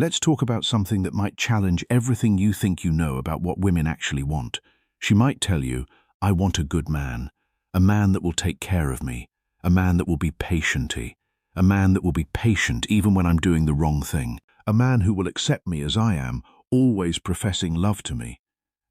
Let's talk about something that might challenge everything you think you know about what women actually want. She might tell you, I want a good man, a man that will take care of me, a man that will be patient-y, a man that will be patient even when I'm doing the wrong thing, a man who will accept me as I am, always professing love to me.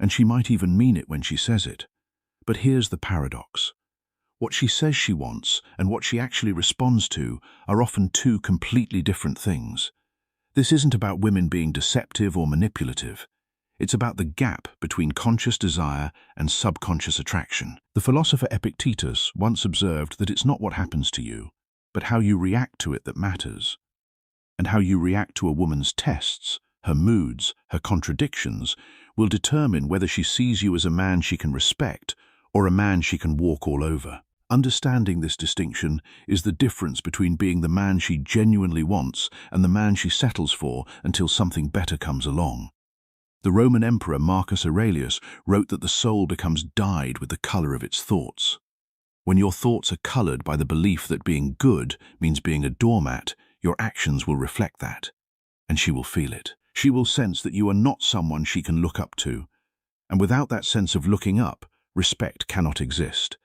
And she might even mean it when she says it. But here's the paradox. What she says she wants and what she actually responds to are often two completely different things. This isn't about women being deceptive or manipulative. It's about the gap between conscious desire and subconscious attraction. The philosopher Epictetus once observed that it's not what happens to you, but how you react to it that matters. And how you react to a woman's tests, her moods, her contradictions, will determine whether she sees you as a man she can respect or a man she can walk all over. Understanding this distinction is the difference between being the man she genuinely wants and the man she settles for until something better comes along. The Roman Emperor Marcus Aurelius wrote that the soul becomes dyed with the color of its thoughts. When your thoughts are colored by the belief that being good means being a doormat, your actions will reflect that, and she will feel it. She will sense that you are not someone she can look up to, and without that sense of looking up, respect cannot exist.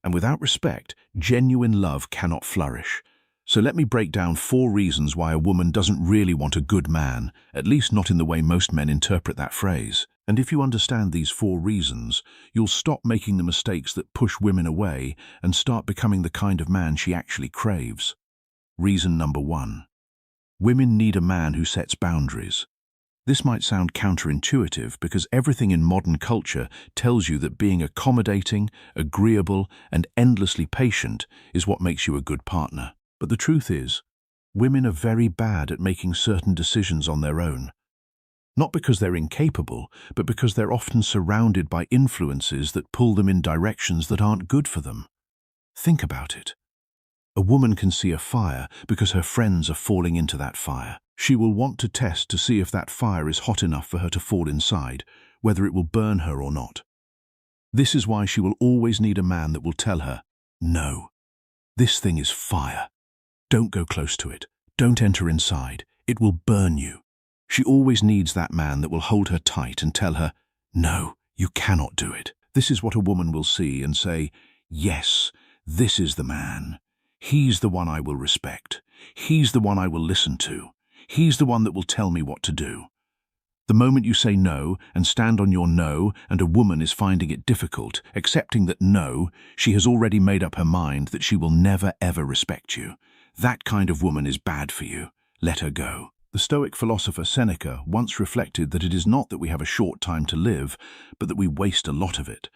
And without respect, genuine love cannot flourish. So let me break down 4 reasons why a woman doesn't really want a good man, at least not in the way most men interpret that phrase. And if you understand these 4 reasons, you'll stop making the mistakes that push women away and start becoming the kind of man she actually craves. Reason number 1. Women need a man who sets boundaries. This might sound counterintuitive because everything in modern culture tells you that being accommodating, agreeable, and endlessly patient is what makes you a good partner. But the truth is, women are very bad at making certain decisions on their own. Not because they're incapable, but because they're often surrounded by influences that pull them in directions that aren't good for them. Think about it. A woman can see a fire because her friends are falling into that fire. She will want to test to see if that fire is hot enough for her to fall inside, whether it will burn her or not. This is why she will always need a man that will tell her, no, this thing is fire. Don't go close to it. Don't enter inside. It will burn you. She always needs that man that will hold her tight and tell her, no, you cannot do it. This is what a woman will see and say, yes, this is the man. He's the one I will respect. He's the one I will listen to. He's the one that will tell me what to do. The moment you say no and stand on your no, and a woman is finding it difficult, accepting that no, she has already made up her mind that she will never ever respect you. That kind of woman is bad for you. Let her go. The Stoic philosopher Seneca once reflected that it is not that we have a short time to live, but that we waste a lot of it.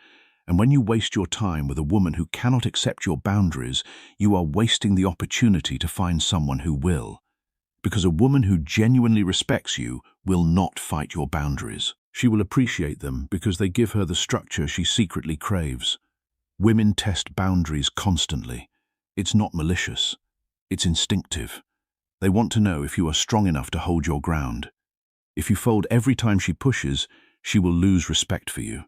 And when you waste your time with a woman who cannot accept your boundaries, you are wasting the opportunity to find someone who will. Because a woman who genuinely respects you will not fight your boundaries. She will appreciate them because they give her the structure she secretly craves. Women test boundaries constantly. It's not malicious. It's instinctive. They want to know if you are strong enough to hold your ground. If you fold every time she pushes, she will lose respect for you.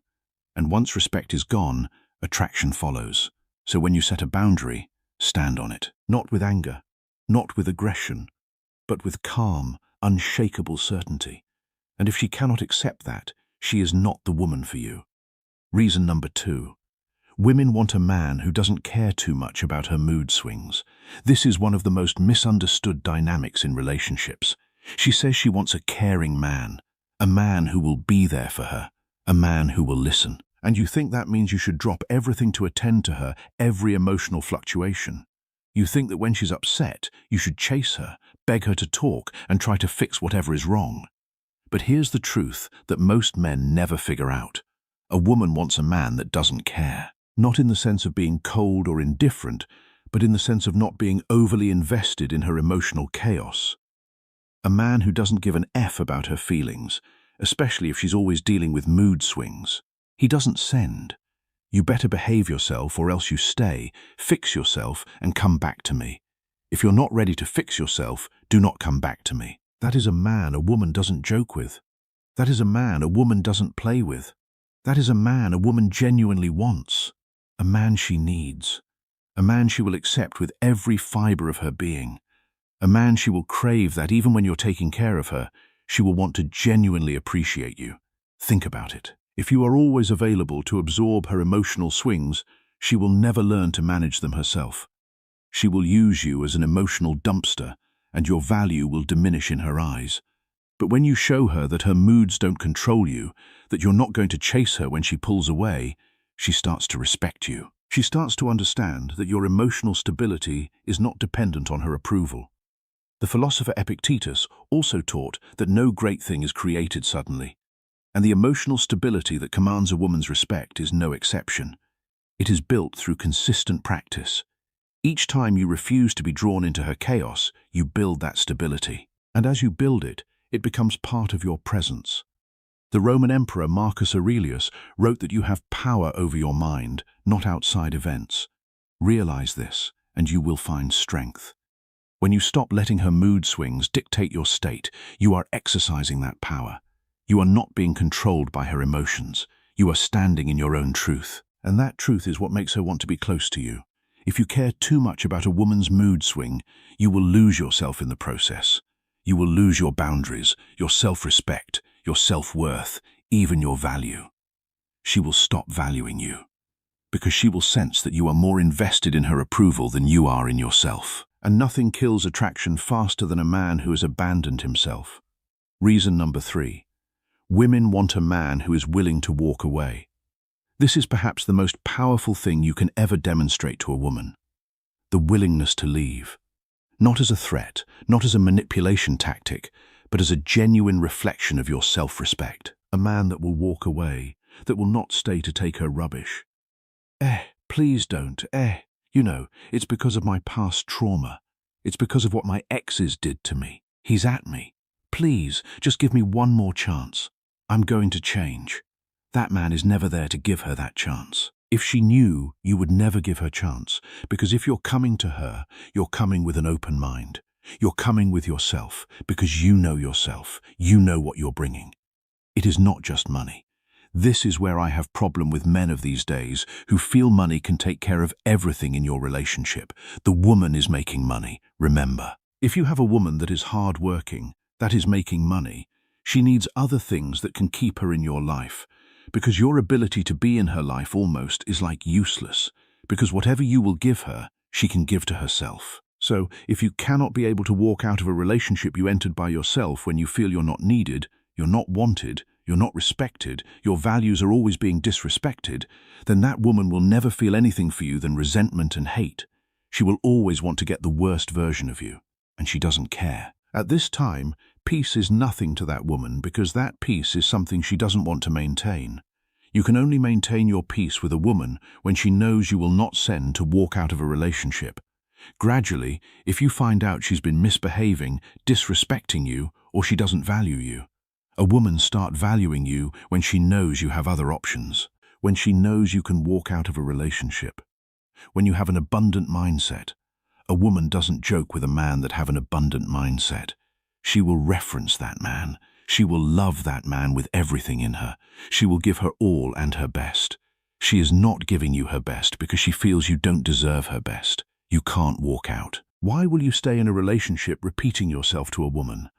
And once respect is gone, attraction follows. So when you set a boundary, stand on it. Not with anger, not with aggression, but with calm, unshakable certainty. And if she cannot accept that, she is not the woman for you. Reason number 2. Women want a man who doesn't care too much about her mood swings. This is one of the most misunderstood dynamics in relationships. She says she wants a caring man, a man who will be there for her, a man who will listen. And you think that means you should drop everything to attend to her, every emotional fluctuation. You think that when she's upset, you should chase her, beg her to talk, and try to fix whatever is wrong. But here's the truth that most men never figure out. A woman wants a man that doesn't care. Not in the sense of being cold or indifferent, but in the sense of not being overly invested in her emotional chaos. A man who doesn't give an F about her feelings, especially if she's always dealing with mood swings. He doesn't send, you better behave yourself or else you stay, fix yourself and come back to me. If you're not ready to fix yourself, do not come back to me. That is a man a woman doesn't joke with. That is a man a woman doesn't play with. That is a man a woman genuinely wants. A man she needs. A man she will accept with every fiber of her being. A man she will crave that even when you're taking care of her, she will want to genuinely appreciate you. Think about it. If you are always available to absorb her emotional swings, she will never learn to manage them herself. She will use you as an emotional dumpster, and your value will diminish in her eyes. But when you show her that her moods don't control you, that you're not going to chase her when she pulls away, she starts to respect you. She starts to understand that your emotional stability is not dependent on her approval. The philosopher Epictetus also taught that no great thing is created suddenly, and the emotional stability that commands a woman's respect is no exception. It is built through consistent practice. Each time you refuse to be drawn into her chaos, you build that stability. And as you build it, it becomes part of your presence. The Roman Emperor Marcus Aurelius wrote that you have power over your mind, not outside events. Realize this, and you will find strength. When you stop letting her mood swings dictate your state, you are exercising that power. You are not being controlled by her emotions. You are standing in your own truth. And that truth is what makes her want to be close to you. If you care too much about a woman's mood swing, you will lose yourself in the process. You will lose your boundaries, your self-respect, your self-worth, even your value. She will stop valuing you, because she will sense that you are more invested in her approval than you are in yourself. And nothing kills attraction faster than a man who has abandoned himself. Reason number 3. Women want a man who is willing to walk away. This is perhaps the most powerful thing you can ever demonstrate to a woman. The willingness to leave. Not as a threat, not as a manipulation tactic, but as a genuine reflection of your self-respect. A man that will walk away, that will not stay to take her rubbish. Please don't, You know, it's because of my past trauma. It's because of what my exes did to me. He's at me. Please, just give me one more chance. I'm going to change. That man is never there to give her that chance. If she knew, you would never give her chance, because if you're coming to her, you're coming with an open mind. You're coming with yourself, because you know yourself. You know what you're bringing. It is not just money. This is where I have problem with men of these days who feel money can take care of everything in your relationship. The woman is making money, remember. If you have a woman that is hard-working, that is making money, she needs other things that can keep her in your life, because your ability to be in her life almost is like useless, because whatever you will give her, she can give to herself. So, if you cannot be able to walk out of a relationship you entered by yourself when you feel you're not needed, you're not wanted, you're not respected, your values are always being disrespected, then that woman will never feel anything for you than resentment and hate. She will always want to get the worst version of you, and she doesn't care. At this time, peace is nothing to that woman because that peace is something she doesn't want to maintain. You can only maintain your peace with a woman when she knows you will not send to walk out of a relationship. Gradually, if you find out she's been misbehaving, disrespecting you, or she doesn't value you, a woman starts valuing you when she knows you have other options, when she knows you can walk out of a relationship, when you have an abundant mindset. A woman doesn't joke with a man that have an abundant mindset. She will reference that man. She will love that man with everything in her. She will give her all and her best. She is not giving you her best because she feels you don't deserve her best. You can't walk out. Why will you stay in a relationship repeating yourself to a woman?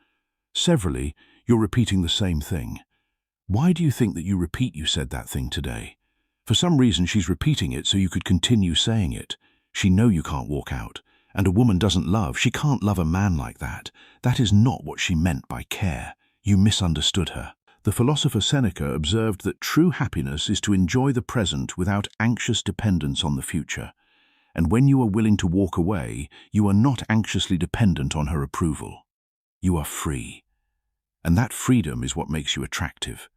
Severally, you're repeating the same thing. Why do you think that you repeat you said that thing today? For some reason she's repeating it so you could continue saying it. She know you can't walk out. And a woman doesn't love. She can't love a man like that. That is not what she meant by care. You misunderstood her. The philosopher Seneca observed that true happiness is to enjoy the present without anxious dependence on the future. And when you are willing to walk away, you are not anxiously dependent on her approval. You are free. And that freedom is what makes you attractive.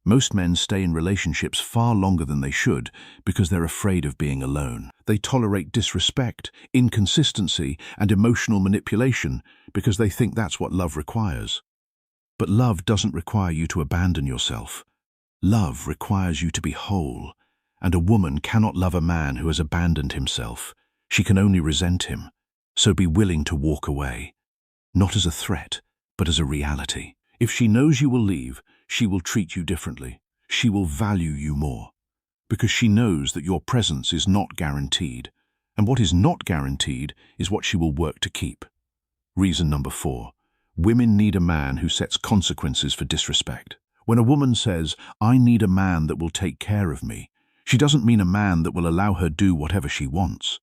Most men stay in relationships far longer than they should because they're afraid of being alone. They tolerate disrespect, inconsistency, and emotional manipulation because they think that's what love requires. But love doesn't require you to abandon yourself. Love requires you to be whole, and a woman cannot love a man who has abandoned himself. She can only resent him. So be willing to walk away, not as a threat, but as a reality. If she knows you will leave, she will treat you differently. She will value you more, because she knows that your presence is not guaranteed, and what is not guaranteed is what she will work to keep. Reason number 4. Women need a man who sets consequences for disrespect. When a woman says, "I need a man that will take care of me," she doesn't mean a man that will allow her do whatever she wants.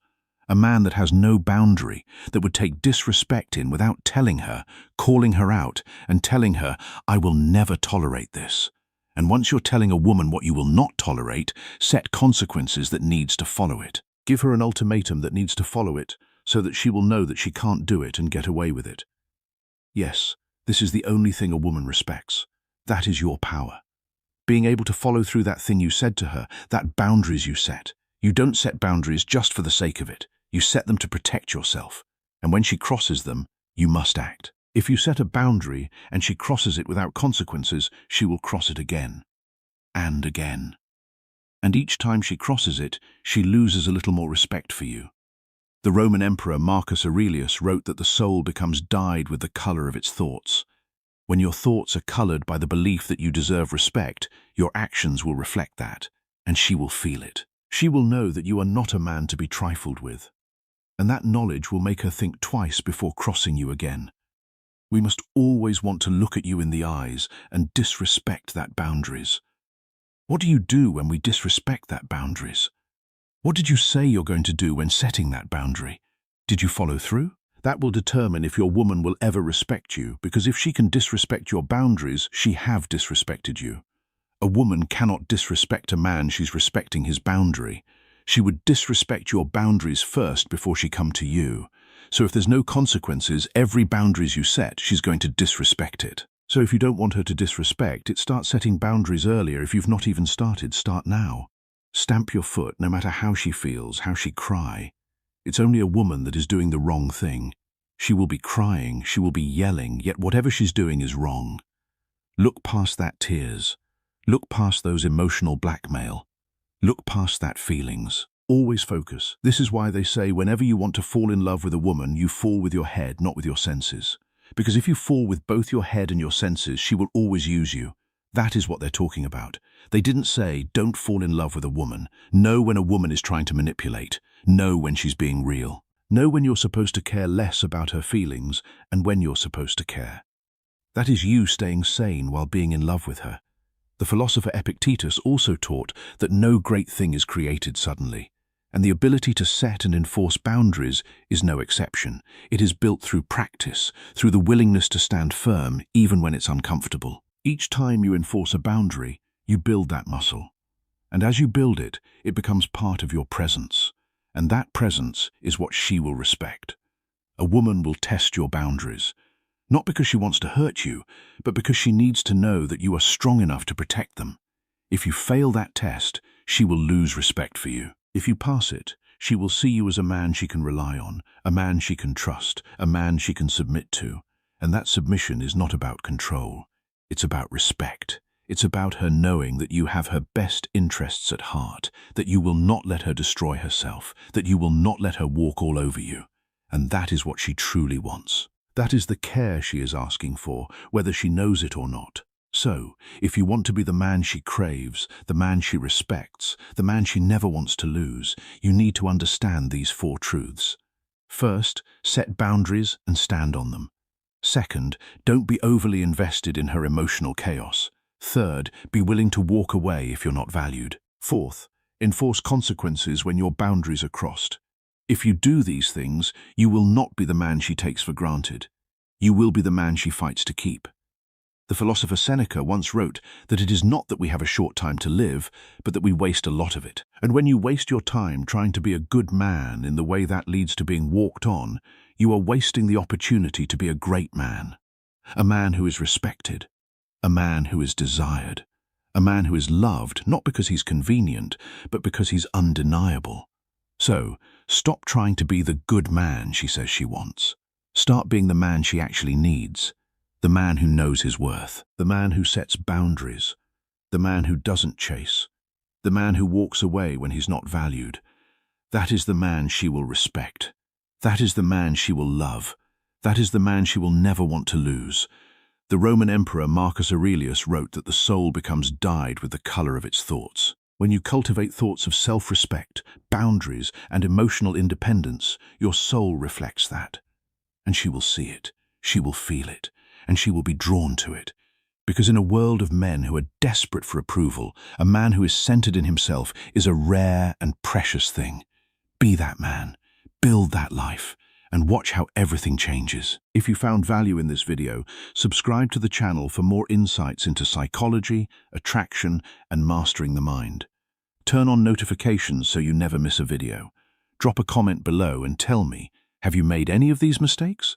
A man that has no boundary, that would take disrespect in without telling her, calling her out, and telling her, "I will never tolerate this." And once you're telling a woman what you will not tolerate, set consequences that needs to follow it. Give her an ultimatum that needs to follow it, so that she will know that she can't do it and get away with it. Yes, this is the only thing a woman respects. That is your power. Being able to follow through that thing you said to her, that boundaries you set. You don't set boundaries just for the sake of it. You set them to protect yourself. And when she crosses them, you must act. If you set a boundary and she crosses it without consequences, she will cross it again. And again. And each time she crosses it, she loses a little more respect for you. The Roman Emperor Marcus Aurelius wrote that the soul becomes dyed with the color of its thoughts. When your thoughts are colored by the belief that you deserve respect, your actions will reflect that, and she will feel it. She will know that you are not a man to be trifled with, and that knowledge will make her think twice before crossing you again. We must always want to look at you in the eyes and disrespect that boundaries. What do you do when we disrespect that boundaries? What did you say you're going to do when setting that boundary? Did you follow through? That will determine if your woman will ever respect you, because if she can disrespect your boundaries, she have disrespected you. A woman cannot disrespect a man she's respecting his boundary. She would disrespect your boundaries first before she come to you. So if there's no consequences, every boundaries you set, she's going to disrespect it. So if you don't want her to disrespect it, start setting boundaries earlier. If you've not even started, start now. Stamp your foot no matter how she feels, how she cry. It's only a woman that is doing the wrong thing. She will be crying, she will be yelling, yet whatever she's doing is wrong. Look past that tears. Look past those emotional blackmail. Look past that feelings. Always focus. This is why they say whenever you want to fall in love with a woman, you fall with your head, not with your senses. Because if you fall with both your head and your senses, she will always use you. That is what they're talking about. They didn't say, don't fall in love with a woman. Know when a woman is trying to manipulate. Know when she's being real. Know when you're supposed to care less about her feelings and when you're supposed to care. That is you staying sane while being in love with her. The philosopher Epictetus also taught that no great thing is created suddenly, and the ability to set and enforce boundaries is no exception. It is built through practice, through the willingness to stand firm even when it's uncomfortable. Each time you enforce a boundary, you build that muscle. And as you build it, it becomes part of your presence. And that presence is what she will respect. A woman will test your boundaries, not because she wants to hurt you, but because she needs to know that you are strong enough to protect them. If you fail that test, she will lose respect for you. If you pass it, she will see you as a man she can rely on, a man she can trust, a man she can submit to. And that submission is not about control. It's about respect. It's about her knowing that you have her best interests at heart, that you will not let her destroy herself, that you will not let her walk all over you. And that is what she truly wants. That is the care she is asking for, whether she knows it or not. So, if you want to be the man she craves, the man she respects, the man she never wants to lose, you need to understand these 4 truths. First, set boundaries and stand on them. Second, don't be overly invested in her emotional chaos. Third, be willing to walk away if you're not valued. Fourth, enforce consequences when your boundaries are crossed. If you do these things, you will not be the man she takes for granted. You will be the man she fights to keep. The philosopher Seneca once wrote that it is not that we have a short time to live, but that we waste a lot of it. And when you waste your time trying to be a good man in the way that leads to being walked on, you are wasting the opportunity to be a great man. A man who is respected. A man who is desired. A man who is loved, not because he's convenient, but because he's undeniable. So, stop trying to be the good man she says she wants. Start being the man she actually needs. The man who knows his worth. The man who sets boundaries. The man who doesn't chase. The man who walks away when he's not valued. That is the man she will respect. That is the man she will love. That is the man she will never want to lose. The Roman Emperor Marcus Aurelius wrote that the soul becomes dyed with the color of its thoughts. When you cultivate thoughts of self-respect, boundaries, and emotional independence, your soul reflects that. and she will see it, she will feel it, and she will be drawn to it. Because in a world of men who are desperate for approval, a man who is centered in himself is a rare and precious thing. Be that man, build that life, and watch how everything changes. If you found value in this video, subscribe to the channel for more insights into psychology, attraction, and mastering the mind. Turn on notifications so you never miss a video. Drop a comment below and tell me, have you made any of these mistakes?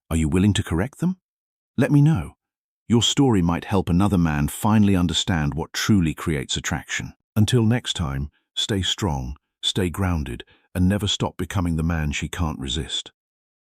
Are you willing to correct them? Let me know. Your story might help another man finally understand what truly creates attraction. Until next time, stay strong, stay grounded, and never stop becoming the man she can't resist.